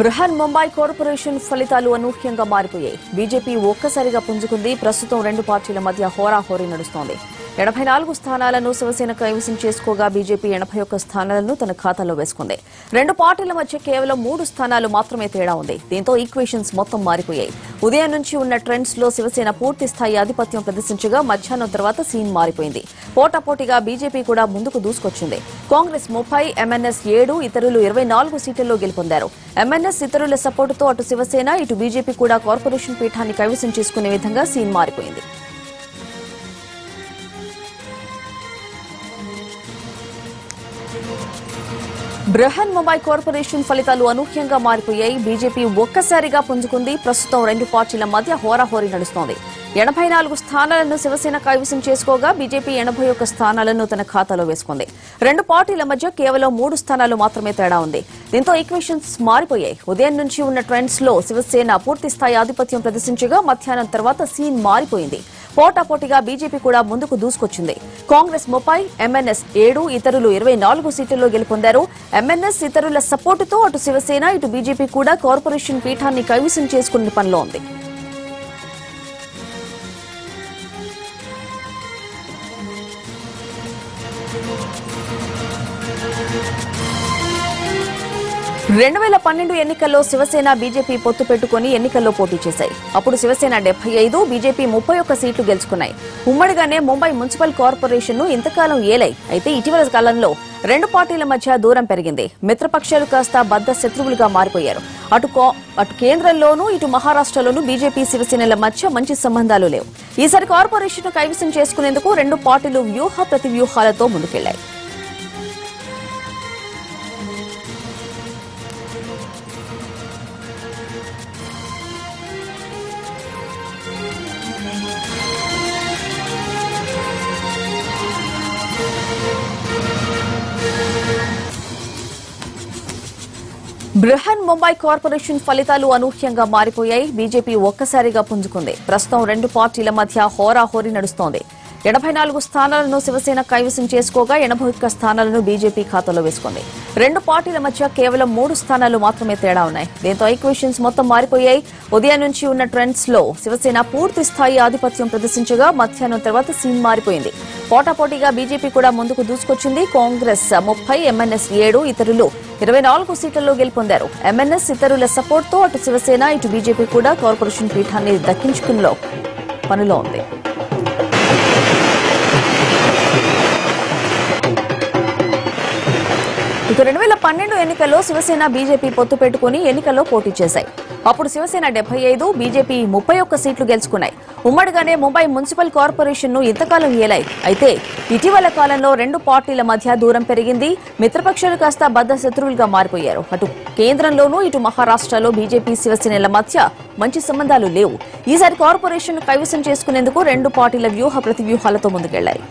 Brihan Mumbai corporation ఫలితాలు అనూహ్యంగా మారిపోయాయి. బీజేపీ ఒక్కసారిగా పుంజుకుంది. ప్రస్తుతం రెండు పార్టీల మధ్య హోరాహోరీ నడుస్తోంది. 84 స్థానాలను శివసేన కైవసం చేసుకోగా బీజేపీ 81 స్థానాలను తన ఖాతాలో వేసుకుంది. రెండు పార్టీల మధ్య కేవలం 3 స్థానాలు మాత్రమే తేడా ఉంది. దీంతో ఈక్వేషన్స్ మొత్తం మారిపోయాయి. ఉదయం నుంచి ఉన్న ట్రెండ్స్ లో శివసేన పూర్తి స్థాయి ఆధిపత్యం ప్రదర్శించగా మధ్యాహ్నం తర్వాత సీన్ మారిపోయింది. పోటాపోటీగా బీజేపీ కూడా ముందుకు దూసుకొచ్చింది. కాంగ్రెస్ 30, ఎంఎన్ఎస్ 7, ఇతరులు 24 సీట్లలో గెలుపొందారు. ఎంఎన్ఎస్ ఇతరుల సపోర్టుతో అటు శివసేన ఇటు బీజేపీ కూడా కార్పొరేషన్ పీఠాన్ని కైవసం చేసుకునే విధంగా సీన్ మారిపోయింది. బృహన్ ముంబై కార్పొరేషన్ ఫలితాలు అనూహ్యంగా మారిపోయాయి. బీజేపీ ఒక్కసారిగా పుంజుకుంది. ప్రస్తుతం రెండు పార్టీల మధ్య హోరాహోరీ నడుస్తోంది. 84 స్థానాలను శివసేన కైవసం చేసుకోగా బీజేపీ 81 స్థానాలను తన ఖాతాలో వేసుకుంది. రెండు పార్టీల మధ్య కేవలం 3 స్థానాలు మాత్రమే తేడా ఉంది. దీంతో ఈక్వేషన్స్ మారిపోయాయి. ఉదయం నుంచి ఉన్న ట్రెండ్స్ లో శివసేన పూర్తి స్థాయి ఆధిపత్యం ప్రదర్శించగా మధ్యాహ్నం తర్వాత సీన్ మారిపోయింది. పోటాపోటీగా బీజేపీ కూడా ముందుకు దూసుకొచ్చింది. కాంగ్రెస్ 30, ఎంఎన్ఎస్ 7, ఇతరులు 24 సీట్లలో గెలుపొందారు. ఎంఎన్ఎస్ ఇతరుల సపోర్టుతో అటు శివసేన ఇటు బీజేపీ కూడా కార్పొరేషన్ పీఠాన్ని కైవసం చేసుకునే పనిలో ఉంది. రెండు 2012 ఎన్నికల్లో శివసేన బీజేపీ పొత్తు పెట్టుకుని ఎన్నికల్లో పోటీ చేశాయి. అప్పుడు శివసేన 75, బీజేపీ 31 సీట్లు గెలుచుకున్నాయి. ఉమ్మడిగానే ముంబై మున్సిపల్ కార్పొరేషన్ ను ఇంతకాలం ఏలాయి. అయితే ఇటీవల కాలంలో రెండు పార్టీల మధ్య దూరం పెరిగింది. మిత్రపక్షాలు కాస్త బద్ద శత్రువులుగా మారిపోయారు. అటు కేంద్రంలోనూ ఇటు మహారాష్ట్రలోనూ బీజేపీ శివసేనల మధ్య మంచి సంబంధాలు లేవు. ఈసారి కార్పొరేషన్ కైవసం చేసుకునేందుకు రెండు పార్టీలు వ్యూహ ప్రతివ్యూహాలతో ముందుకెళ్లాయి. బృహన్ ముంబై కార్పొరేషన్ ఫలితాలు అనూహ్యంగా మారిపోయాయి. బీజేపీ ఒక్కసారిగా పుంజుకుంది. ప్రస్తుతం రెండు పార్టీల మధ్య హోరాహోరీ నడుస్తోంది. 84 స్థానాలను శివసేన కైవసం చేసుకోగా 81 స్థానాలను బీజేపీ ఖాతాలో వేసుకుంది. రెండు పార్టీల మధ్య కేవలం 3 స్థానాలు మాత్రమే తేడా ఉన్నాయి. దీంతో ఈక్వేషన్స్ మొత్తం మారిపోయాయి. ఉదయం నుంచి ఉన్న ట్రెండ్స్ లో శివసేన పూర్తి స్థాయి ఆధిపత్యం ప్రదర్శించగా మధ్యాహ్నం తర్వాత సీన్ మారిపోయింది. పోటాపోటీగా బీజేపీ కూడా ముందుకు దూసుకొచ్చింది. కాంగ్రెస్ 30, ఎంఎన్ఎస్ 7, ఇతరులు 24 సీట్లలో గెలుపొందారు. ఎంఎన్ఎస్ ఇతరుల సపోర్ట్ తో అటు శివసేన ఇటు బీజేపీ కూడా కార్పొరేషన్ పీఠాన్ని దక్కించుకునే పనిలో ఉంది. ఇక 2012 ఎన్నికల్లో శివసేన బీజేపీ పొత్తు పెట్టుకుని ఎన్నికల్లో పోటీ చేశాయి. అప్పుడు శివసేన 75, బీజేపీ 31 సీట్లు గెలుచుకున్నాయి. ఉమ్మడిగానే ముంబై మున్సిపల్ కార్పొరేషన్ ను ఇంతకాలం ఏలాయి. అయితే ఇటీవల కాలంలో రెండు పార్టీల మధ్య దూరం పెరిగింది. మిత్రపక్షాలు కాస్త బద్ద శత్రువులుగా మారిపోయారు. అటు కేంద్రంలోనూ ఇటు మహారాష్ట్రలో బీజేపీ శివసేనల మధ్య మంచి సంబంధాలు లేవు. ఈసారి కార్పొరేషన్ కైవసం చేసుకునేందుకు రెండు పార్టీల వ్యూహ ప్రతివ్యూహాలతో ముందుకెళ్లాయి.